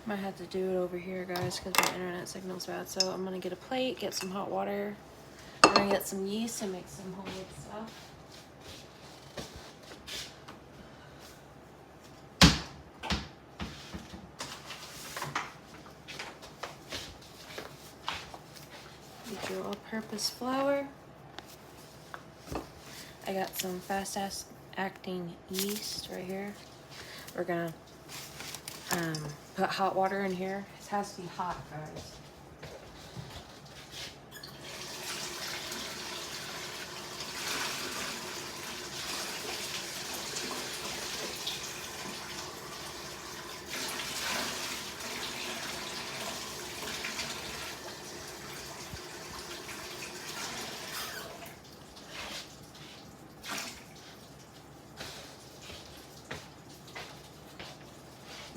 Might have to do it over here, guys, because my internet signal's bad. So I'm gonna get a plate, get some hot water. I'm gonna get some yeast and make some homemade stuff. Get your all-purpose flour. I got some fast-acting yeast right here. We're gonna put hot water in here. It has to be hot, guys.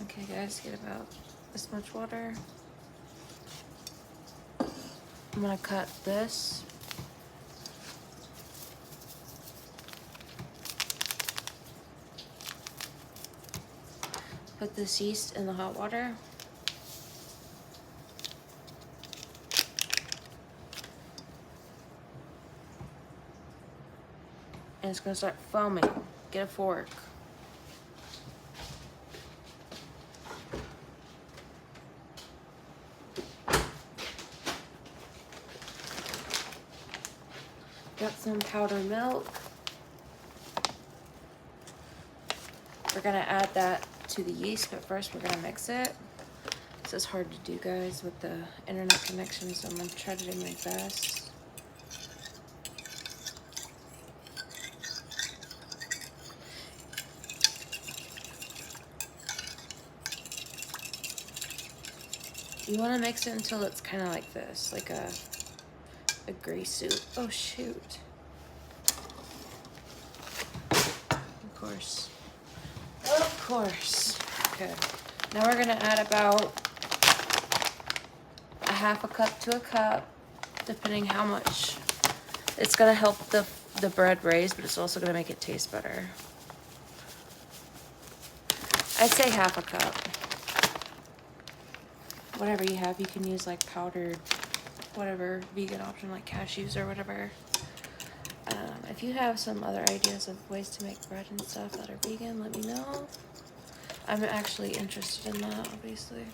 Okay, guys, get about this much water. I'm gonna cut this. Put this yeast in the hot water. And it's gonna start foaming. Get a fork. Got some powdered milk. We're gonna add that to the yeast, but first we're gonna mix it. This is hard to do, guys, with the internet connection, so I'm gonna try to do my best. You wanna mix it until it's kind of like this, like a gray soup. Oh shoot. Of course. Of course. Okay. Now we're gonna add about a half a cup to a cup, depending how much. It's gonna help the bread raise, but it's also gonna make it taste better. I'd say half a cup. Whatever you have, you can use like powdered, whatever vegan option like cashews or whatever. If you have some other ideas of ways to make bread and stuff that are vegan, let me know. I'm actually interested in that, obviously.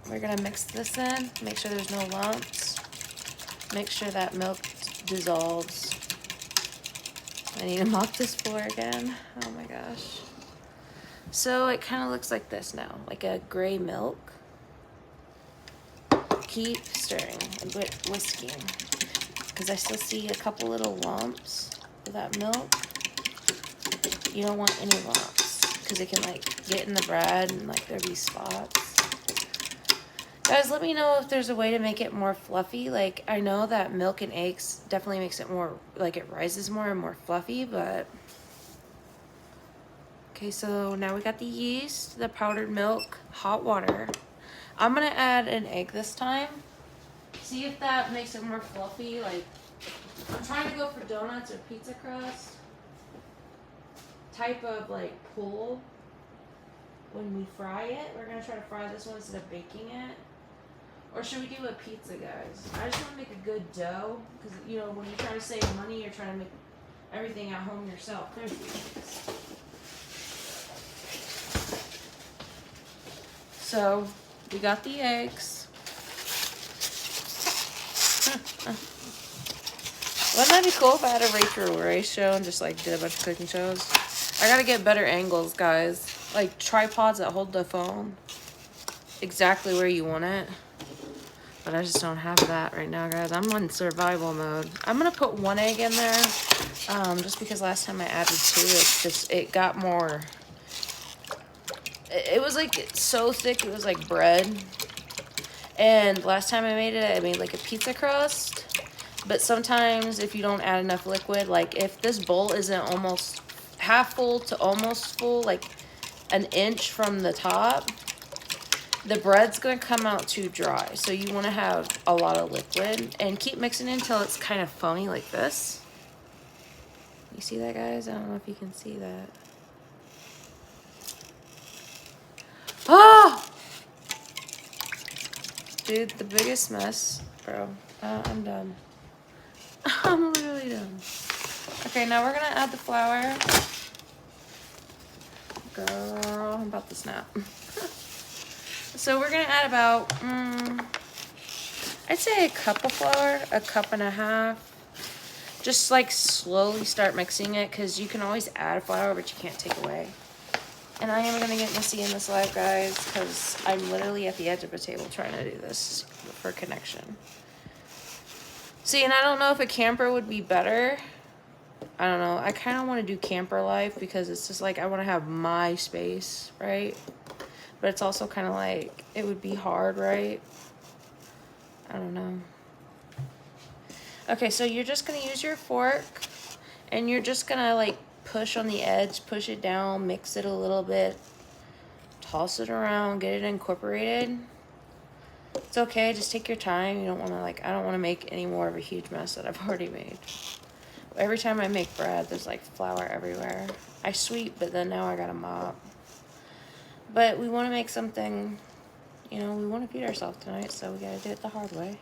We're gonna mix this in, make sure there's no lumps. Make sure that milk dissolves. I need to mop this floor again. Oh my gosh. So it kind of looks like this now, like a gray milk. Keep stirring and whisking, because I still see a couple little lumps of that milk. You don't want any lumps, because it can like get in the bread and like there be spots. Guys, let me know if there's a way to make it more fluffy. Like, I know that milk and eggs definitely makes it more, like it rises more and more fluffy, but... Okay, so now we got the yeast, the powdered milk, hot water. I'm gonna add an egg this time. See if that makes it more fluffy. Like, I'm trying to go for donuts or pizza crust type of like pull when we fry it. We're gonna try to fry this one instead of baking it. Or should we do a pizza, guys? I just want to make a good dough, because you know when you try to save money, you're trying to make everything at home yourself. There's the eggs. So we got the eggs. Wouldn't that be cool if I had a Rachel Ray show and just like did a bunch of cooking shows? I gotta get better angles, guys. Like tripods that hold the phone exactly where you want it. But I just don't have that right now, guys. I'm in survival mode. I'm gonna put one egg in there, just because last time I added two, it got more. It was like so thick, it was like bread. And last time I made like a pizza crust. But sometimes if you don't add enough liquid, like if this bowl isn't almost half full to almost full, like an inch from the top, the bread's gonna come out too dry. So you wanna have a lot of liquid and keep mixing it until it's kind of foamy like this. You see that, guys? I don't know if you can see that. Dude, the biggest mess, bro. I'm done. I'm literally done. Okay, now we're gonna add the flour. Girl, I'm about to snap. So we're gonna add about, I'd say a cup of flour, a cup and a half. Just like slowly start mixing it, because you can always add flour, but you can't take away. And I am gonna get messy in this live, guys, because I'm literally at the edge of a table trying to do this for connection. See, and I don't know if a camper would be better. I don't know. I kind of want to do camper life because it's just like I want to have my space, right? But it's also kind of like it would be hard, right? I don't know. Okay, so you're just going to use your fork and you're just going to like push on the edge, push it down, mix it a little bit, toss it around, get it incorporated. It's okay, just take your time. You don't want to like, I don't want to make any more of a huge mess that I've already made. Every time I make bread, there's like flour everywhere. I sweep, but then now I got to mop. But we want to make something, you know, we want to feed ourselves tonight, so we got to do it the hard way.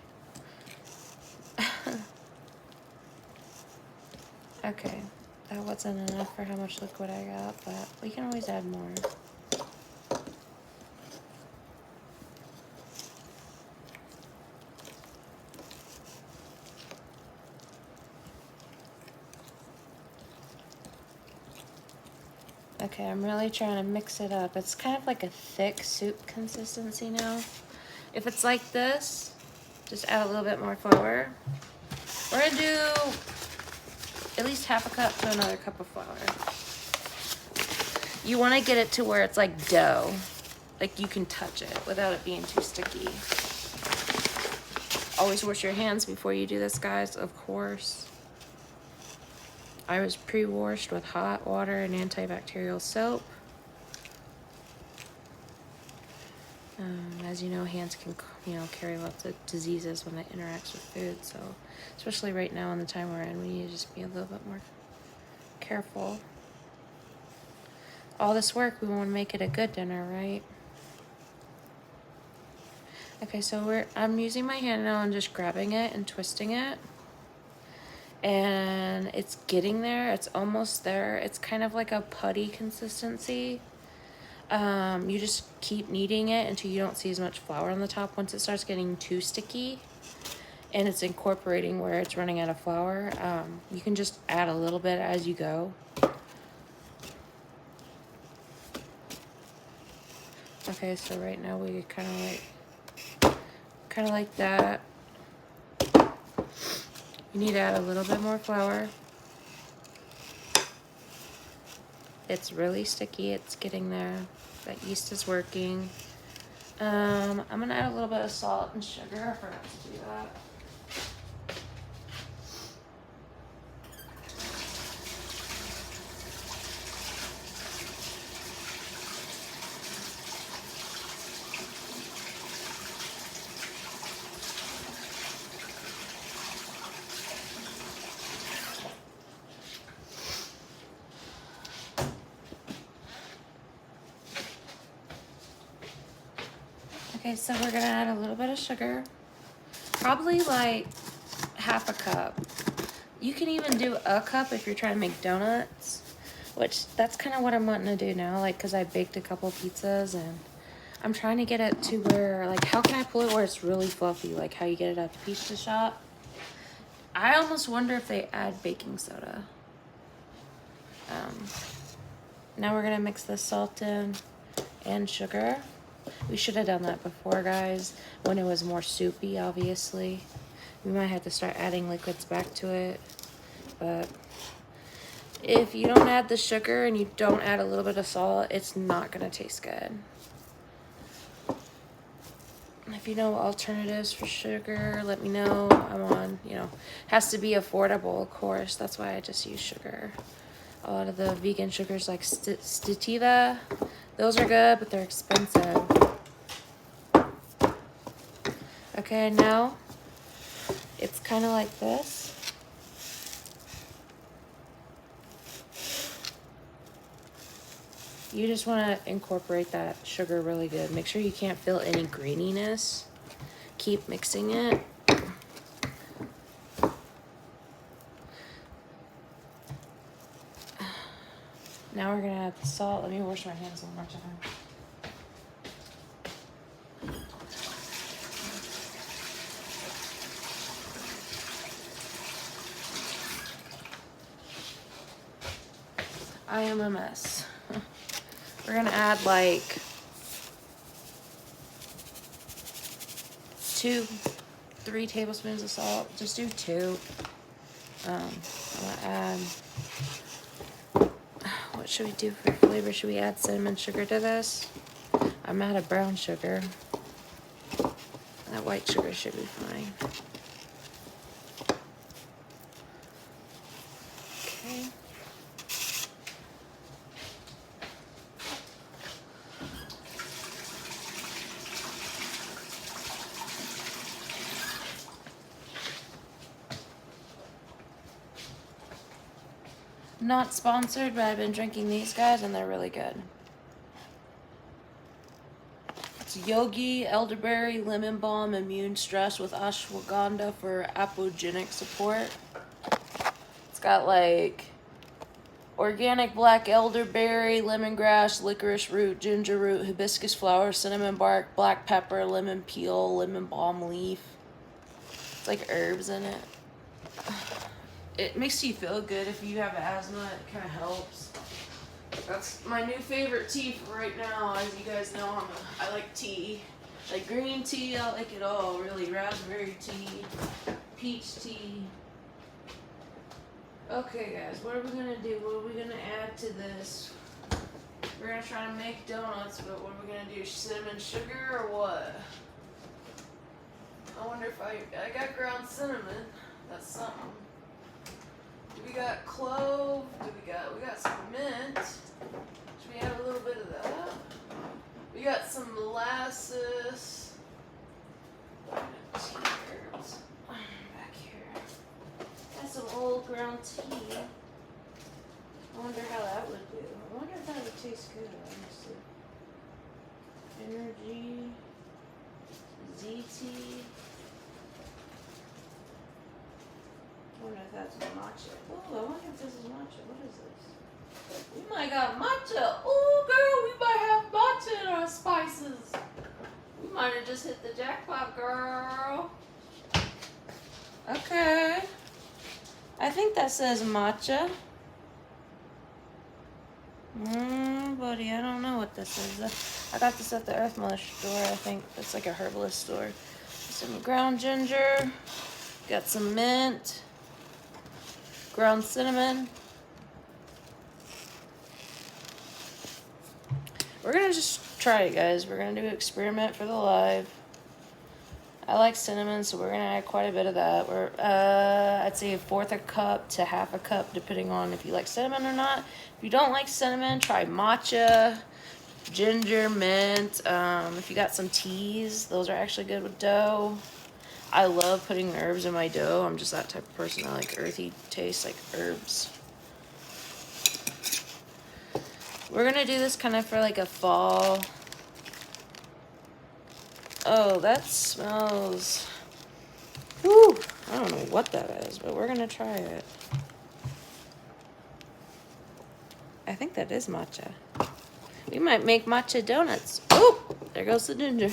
Okay, that wasn't enough for how much liquid I got, but we can always add more. Okay, I'm really trying to mix it up. It's kind of like a thick soup consistency now. If it's like this, just add a little bit more flour. We're gonna do at least half a cup to another cup of flour. You wanna get it to where it's like dough. Like you can touch it without it being too sticky. Always wash your hands before you do this, guys, of course. I was pre-washed with hot water and antibacterial soap. As you know, hands can, you know, carry lots of diseases when they interact with food. So, especially right now in the time we're in, we need to just be a little bit more careful. All this work, we want to make it a good dinner, right? Okay, so I'm using my hand now and just grabbing it and twisting it. And it's getting there. It's almost there. It's kind of like a putty consistency. You just keep kneading it until you don't see as much flour on the top. Once it starts getting too sticky and it's incorporating where it's running out of flour, you can just add a little bit as you go. Okay, so right now we kind of like that. You need to add a little bit more flour. It's really sticky. It's getting there. That yeast is working. I'm going to add a little bit of salt and sugar. I forgot to do that. Okay, so we're gonna add a little bit of sugar, probably like half a cup. You can even do a cup if you're trying to make donuts, which that's kind of what I'm wanting to do now, like, because I baked a couple pizzas and I'm trying to get it to where, like, how can I pull it where it's really fluffy, like how you get it at the pizza shop. I almost wonder if they add baking soda. Now we're gonna mix the salt in and sugar. We should have done that before, guys, when it was more soupy, obviously. We might have to start adding liquids back to it. But if you don't add the sugar and you don't add a little bit of salt, it's not going to taste good. If you know alternatives for sugar, let me know. I'm on, you know, has to be affordable, of course. That's why I just use sugar. A lot of the vegan sugars like Stativa, those are good, but they're expensive. Okay, now it's kind of like this. You just want to incorporate that sugar really good. Make sure you can't feel any graininess. keep mixing it. Now we're gonna add the salt. Let me wash my hands one more time. I am a mess. We're gonna add like 2-3 tablespoons of salt. Just do 2. I'm gonna add, what should we do for flavor? Should we add cinnamon sugar to this? I'm out of brown sugar. That white sugar should be fine. Okay. Not sponsored, but I've been drinking these guys and they're really good. It's Yogi Elderberry Lemon Balm Immune Stress with Ashwagandha for apogenic support. It's got like organic black elderberry, lemongrass, licorice root, ginger root, hibiscus flower, cinnamon bark, black pepper, lemon peel, lemon balm leaf. It's like herbs in it. It makes you feel good if you have asthma. It kind of helps. That's my new favorite tea for right now. As you guys know, I like tea. Like green tea, I like it all, really. Raspberry tea, peach tea. Okay, guys, what are we going to do? What are we going to add to this? We're going to try to make donuts, but what are we going to do? Cinnamon sugar or what? I wonder if I got ground cinnamon. That's something. We got clove. We got some mint. Should we add a little bit of that? We got some molasses. Tea herbs. Back here. Got some old ground tea. I wonder how that would do. I wonder if that would taste good, honestly. Energy. ZT. I wonder if that's matcha. Oh, I wonder if this is matcha. What is this? We might got matcha. Oh, girl, we might have matcha in our spices. We might have just hit the jackpot, girl. Okay. I think that says matcha. Buddy, I don't know what this is. I got this at the Earth Mother store, I think. It's like a herbalist store. Some ground ginger. Got some mint. Ground cinnamon. We're gonna just try it, guys. We're gonna do an experiment for the live. I like cinnamon, so we're gonna add quite a bit of that. We're I'd say 1/4 a cup to 1/2 a cup, depending on if you like cinnamon or not. If you don't like cinnamon, try matcha, ginger, mint. If you got some teas, those are actually good with dough. I love putting herbs in my dough. I'm just that type of person. I like earthy taste, like herbs. We're gonna do this kind of for like a fall. Oh, that smells. Whew. I don't know what that is, but we're gonna try it. I think that is matcha. We might make matcha donuts. Oh, there goes the ginger.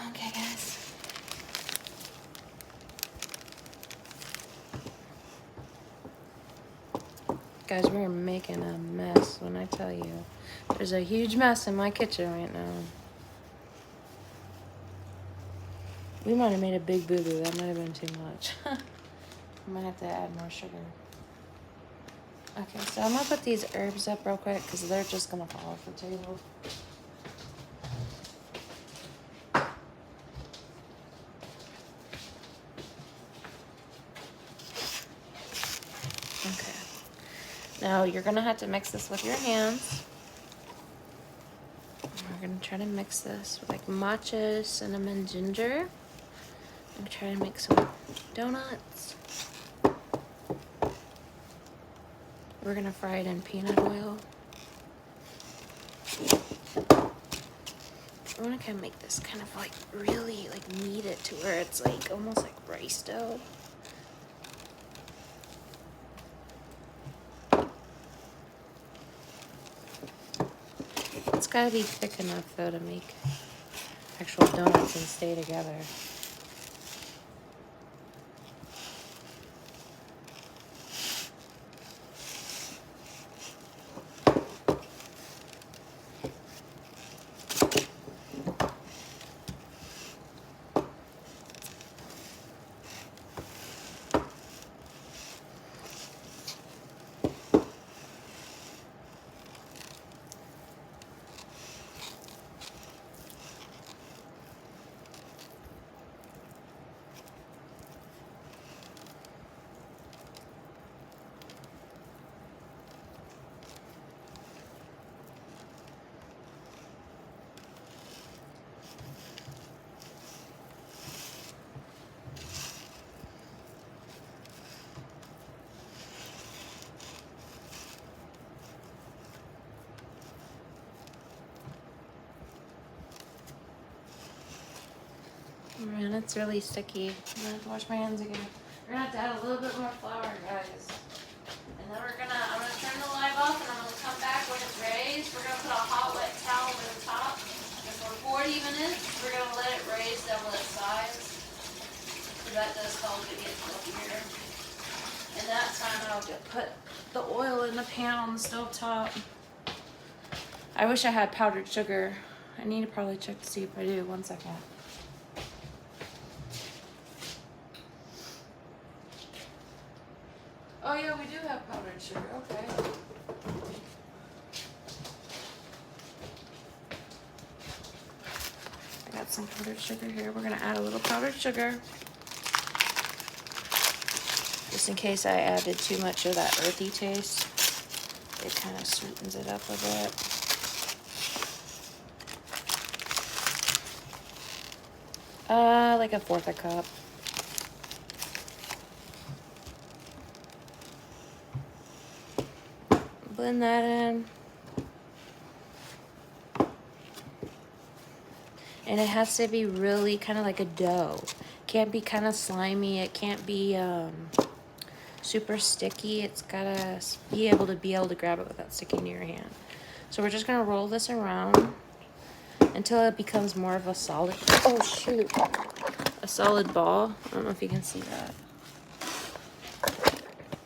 Okay, guys. Guys, we're making a mess when I tell you. There's a huge mess in my kitchen right now. We might have made a big boo-boo. That might have been too much. I might have to add more sugar. Okay, so I'm going to put these herbs up real quick because they're just going to fall off the table. Okay. Now you're going to have to mix this with your hands. We're going to try to mix this with like matcha, cinnamon, ginger. I'm going to try to make some donuts. We're going to fry it in peanut oil. I want to kind of make this kind of like really like knead it to where it's like almost like rice dough. It's got to be thick enough though to make actual donuts and stay together. Man, it's really sticky. I'm gonna have to wash my hands again. We're gonna have to add a little bit more flour, guys. And then I'm gonna turn the live off and I'm gonna come back when it's raised. We're gonna put a hot wet towel over the top. And for 40 minutes, we're gonna let it raise double its size. So that does help it get fluffy. And that time I'll put the oil in the pan on the stove top. I wish I had powdered sugar. I need to probably check to see if I do. 1 second. Oh yeah, we do have powdered sugar, okay. I got some powdered sugar here. We're gonna add a little powdered sugar. Just in case I added too much of that earthy taste. It kind of sweetens it up a bit. Like 1/4 cup. Blend that in. And it has to be really kind of like a dough. Can't be kind of slimy. It can't be super sticky. It's gotta be able to grab it without sticking to your hand. So we're just gonna roll this around until it becomes more of a solid, oh shoot, a solid ball. I don't know if you can see that.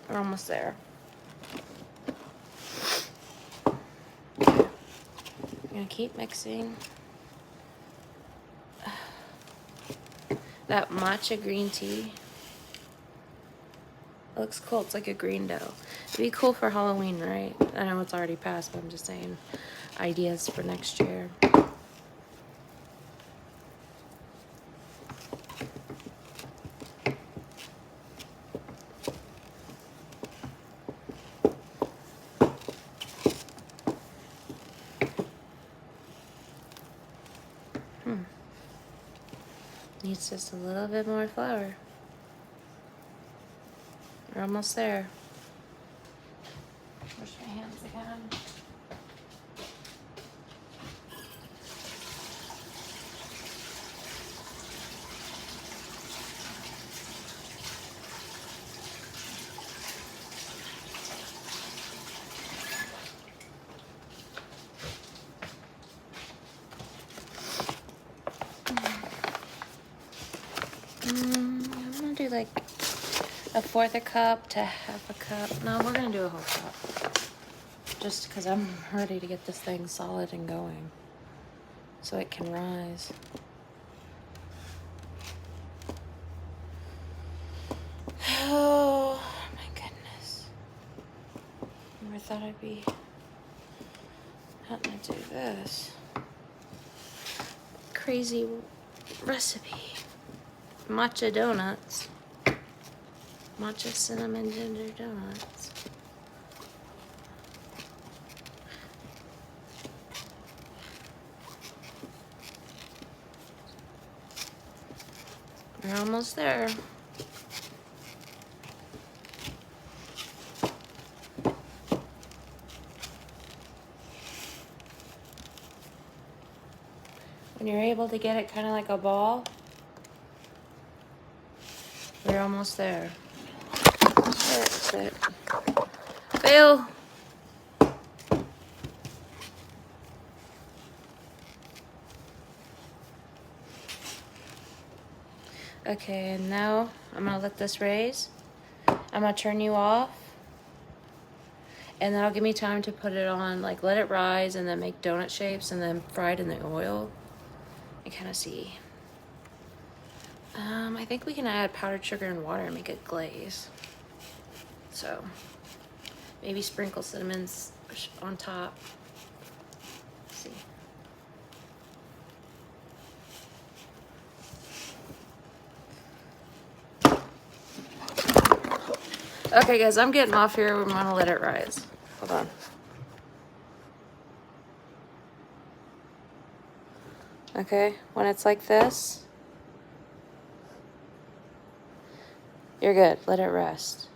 We're almost there. I'm gonna keep mixing. That matcha green tea. It looks cool. It's like a green dough. It'd be cool for Halloween, right? I know it's already passed, but I'm just saying ideas for next year. Needs just a little bit more flour. We're almost there. Wash my hands again. I'm gonna do like 1/4 cup to 1/2 cup. No, we're gonna do a whole cup. Just because I'm ready to get this thing solid and going so it can rise. Oh my goodness. Never thought I'd be having to do this. Crazy recipe. Matcha donuts. Matcha cinnamon ginger donuts. We're almost there. When you're able to get it kind of like a ball, we're almost there. That's it. Fail. Okay, and now I'm gonna let this raise. I'm gonna turn you off. And that'll give me time to put it on, like let it rise and then make donut shapes and then fry it in the oil. And kind of see. I think we can add powdered sugar and water and make it glaze. So maybe sprinkle cinnamons on top. Let's see. Okay guys, I'm getting off here. We're gonna let it rise. Hold on. Okay, when it's like this, you're good. Let it rest.